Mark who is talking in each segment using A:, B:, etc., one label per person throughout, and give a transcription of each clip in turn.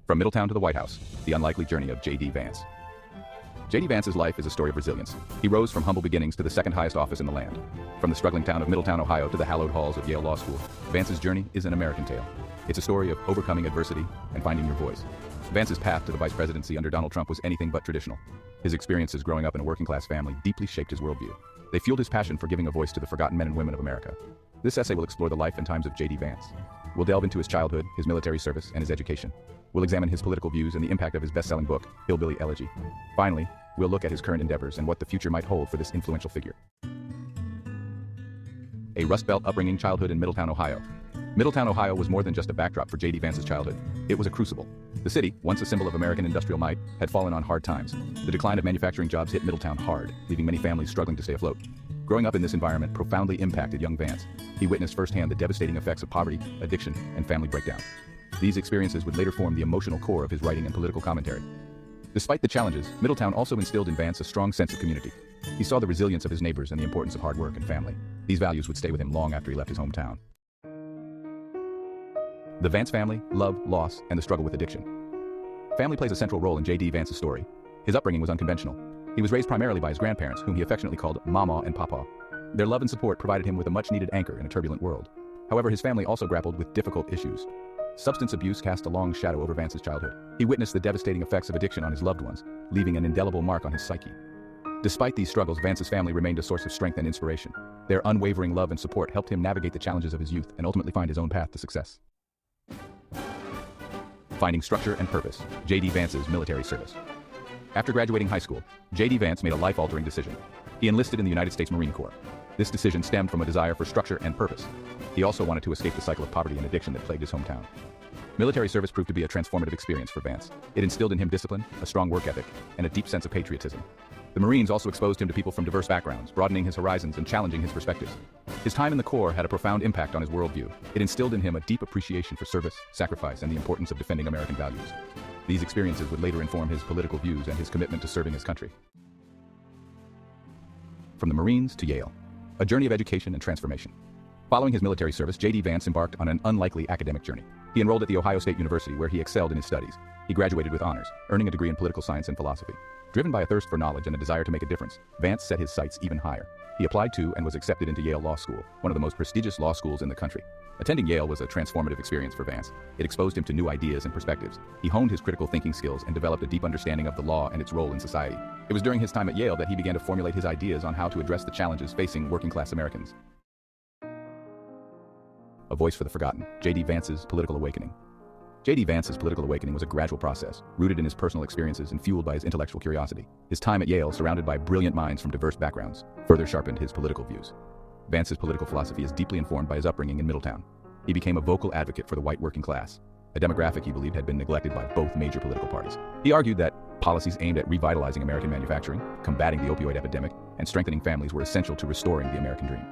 A: From Middletown to the White House, the unlikely journey of JD Vance. JD Vance's life is a story of resilience. He rose from humble beginnings to the second highest office in the land. From the struggling town of Middletown, Ohio to the hallowed halls of Yale Law School, Vance's journey is an American tale. It's a story of overcoming adversity and finding your voice. Vance's path to the vice presidency under Donald Trump was anything but traditional. His experiences growing up in a working-class family deeply shaped his worldview. They fueled his passion for giving a voice to the forgotten men and women of America. This essay will explore the life and times of JD Vance. We'll delve into his childhood, his military service, and his education. We'll examine his political views and the impact of his best-selling book, Hillbilly Elegy. Finally, we'll look at his current endeavors and what the future might hold for this influential figure. A Rust Belt upbringing childhood in Middletown, Ohio. Middletown, Ohio was more than just a backdrop for JD Vance's childhood. It was a crucible. The city, once a symbol of American industrial might, had fallen on hard times. The decline of manufacturing jobs hit Middletown hard, leaving many families struggling to stay afloat. Growing up in this environment profoundly impacted young Vance. He witnessed firsthand the devastating effects of poverty, addiction, and family breakdown. These experiences would later form the emotional core of his writing and political commentary. Despite the challenges, Middletown also instilled in Vance a strong sense of community. He saw the resilience of his neighbors and the importance of hard work and family. These values would stay with him long after he left his hometown. The Vance family, love, loss, and the struggle with addiction. Family plays a central role in JD Vance's story. His upbringing was unconventional. He was raised primarily by his grandparents, whom he affectionately called Mama and Papa. Their love and support provided him with a much-needed anchor in a turbulent world. However, his family also grappled with difficult issues. Substance abuse cast a long shadow over Vance's childhood. He witnessed the devastating effects of addiction on his loved ones, leaving an indelible mark on his psyche. Despite these struggles, Vance's family remained a source of strength and inspiration. Their unwavering love and support helped him navigate the challenges of his youth and ultimately find his own path to success. Finding structure and purpose. JD Vance's military service. After graduating high school, JD Vance made a life-altering decision. He enlisted in the United States Marine Corps. This decision stemmed from a desire for structure and purpose. He also wanted to escape the cycle of poverty and addiction that plagued his hometown. Military service proved to be a transformative experience for Vance. It instilled in him discipline, a strong work ethic, and a deep sense of patriotism. The Marines also exposed him to people from diverse backgrounds, broadening his horizons and challenging his perspectives. His time in the Corps had a profound impact on his worldview. It instilled in him a deep appreciation for service, sacrifice, and the importance of defending American values. These experiences would later inform his political views and his commitment to serving his country. From the Marines to Yale. A journey of education and transformation. Following his military service, JD Vance embarked on an unlikely academic journey. He enrolled at the Ohio State University, where he excelled in his studies. He graduated with honors, earning a degree in political science and philosophy. Driven by a thirst for knowledge and a desire to make a difference, Vance set his sights even higher. He applied to and was accepted into Yale Law School, one of the most prestigious law schools in the country. Attending Yale was a transformative experience for Vance. It exposed him to new ideas and perspectives. He honed his critical thinking skills and developed a deep understanding of the law and its role in society. It was during his time at Yale that he began to formulate his ideas on how to address the challenges facing working-class Americans. A voice for the forgotten. JD Vance's political awakening. JD Vance's political awakening was a gradual process, rooted in his personal experiences and fueled by his intellectual curiosity. His time at Yale, surrounded by brilliant minds from diverse backgrounds, further sharpened his political views. Vance's political philosophy is deeply informed by his upbringing in Middletown. He became a vocal advocate for the white working class, a demographic he believed had been neglected by both major political parties. He argued that policies aimed at revitalizing American manufacturing, combating the opioid epidemic, and strengthening families were essential to restoring the American dream.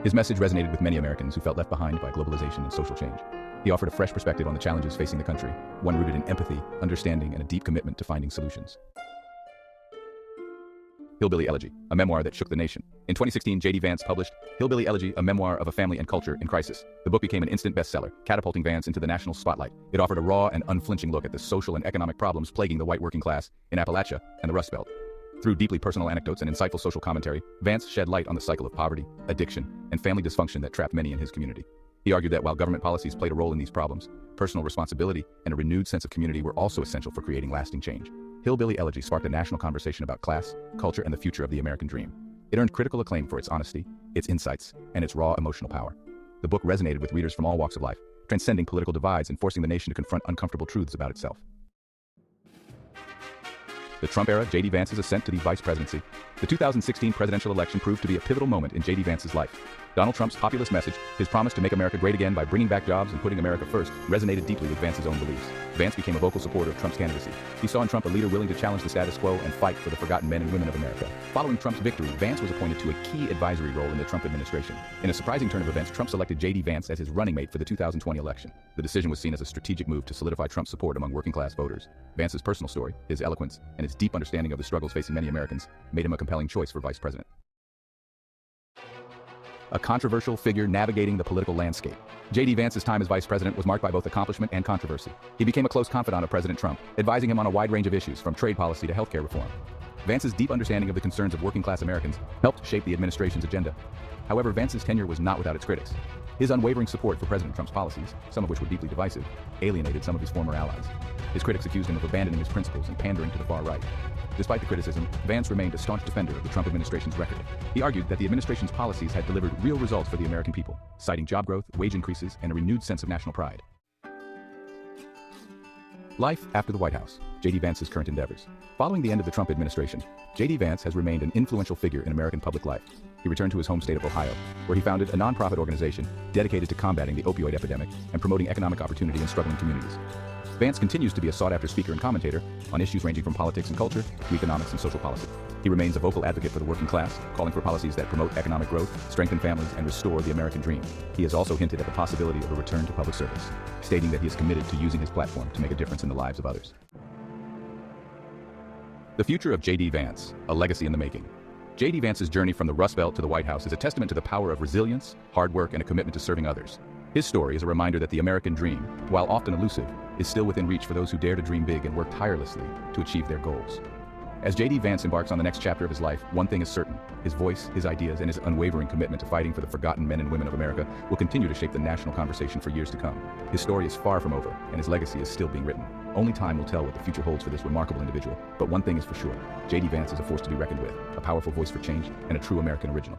A: His message resonated with many Americans who felt left behind by globalization and social change. He offered a fresh perspective on the challenges facing the country, one rooted in empathy, understanding, and a deep commitment to finding solutions. Hillbilly Elegy, a memoir that shook the nation. In 2016, JD Vance published Hillbilly Elegy, a memoir of a family and culture in crisis. The book became an instant bestseller, catapulting Vance into the national spotlight. It offered a raw and unflinching look at the social and economic problems plaguing the white working class in Appalachia and the Rust Belt. Through deeply personal anecdotes and insightful social commentary, Vance shed light on the cycle of poverty, addiction, and family dysfunction that trapped many in his community. He argued that while government policies played a role in these problems, personal responsibility and a renewed sense of community were also essential for creating lasting change. Hillbilly Elegy sparked a national conversation about class, culture, and the future of the American dream. It earned critical acclaim for its honesty, its insights, and its raw emotional power. The book resonated with readers from all walks of life, transcending political divides and forcing the nation to confront uncomfortable truths about itself. The Trump era, JD Vance's ascent to the vice presidency. The 2016 presidential election proved to be a pivotal moment in JD Vance's life. Donald Trump's populist message, his promise to make America great again by bringing back jobs and putting America first, resonated deeply with Vance's own beliefs. Vance became a vocal supporter of Trump's candidacy. He saw in Trump a leader willing to challenge the status quo and fight for the forgotten men and women of America. Following Trump's victory, Vance was appointed to a key advisory role in the Trump administration. In a surprising turn of events, Trump selected JD Vance as his running mate for the 2020 election. The decision was seen as a strategic move to solidify Trump's support among working-class voters. Vance's personal story, his eloquence, and his deep understanding of the struggles facing many Americans made him a compelling choice for vice president. a controversial figure navigating the political landscape. JD Vance's time as vice president was marked by both accomplishment and controversy. He became a close confidant of President Trump, advising him on a wide range of issues, from trade policy to healthcare reform. Vance's deep understanding of the concerns of working-class Americans helped shape the administration's agenda. However, Vance's tenure was not without its critics. His unwavering support for President Trump's policies, some of which were deeply divisive, alienated some of his former allies. His critics accused him of abandoning his principles and pandering to the far right. Despite the criticism, Vance remained a staunch defender of the Trump administration's record. He argued that the administration's policies had delivered real results for the American people, citing job growth, wage increases, and a renewed sense of national pride. Life after the White House, JD Vance's current endeavors. Following the end of the Trump administration, JD Vance has remained an influential figure in American public life. He returned to his home state of Ohio, where he founded a nonprofit organization dedicated to combating the opioid epidemic and promoting economic opportunity in struggling communities. Vance continues to be a sought-after speaker and commentator on issues ranging from politics and culture to economics and social policy. He remains a vocal advocate for the working class, calling for policies that promote economic growth, strengthen families, and restore the American dream. He has also hinted at the possibility of a return to public service, stating that he is committed to using his platform to make a difference in the lives of others. The future of JD Vance, a legacy in the making. JD Vance's journey from the Rust Belt to the White House is a testament to the power of resilience, hard work, and a commitment to serving others. His story is a reminder that the American dream, while often elusive, is still within reach for those who dare to dream big and work tirelessly to achieve their goals. As JD Vance embarks on the next chapter of his life, one thing is certain: his voice, his ideas, and his unwavering commitment to fighting for the forgotten men and women of America will continue to shape the national conversation for years to come. His story is far from over, and his legacy is still being written. Only time will tell what the future holds for this remarkable individual, but one thing is for sure: JD Vance is a force to be reckoned with, a powerful voice for change, and a true American original.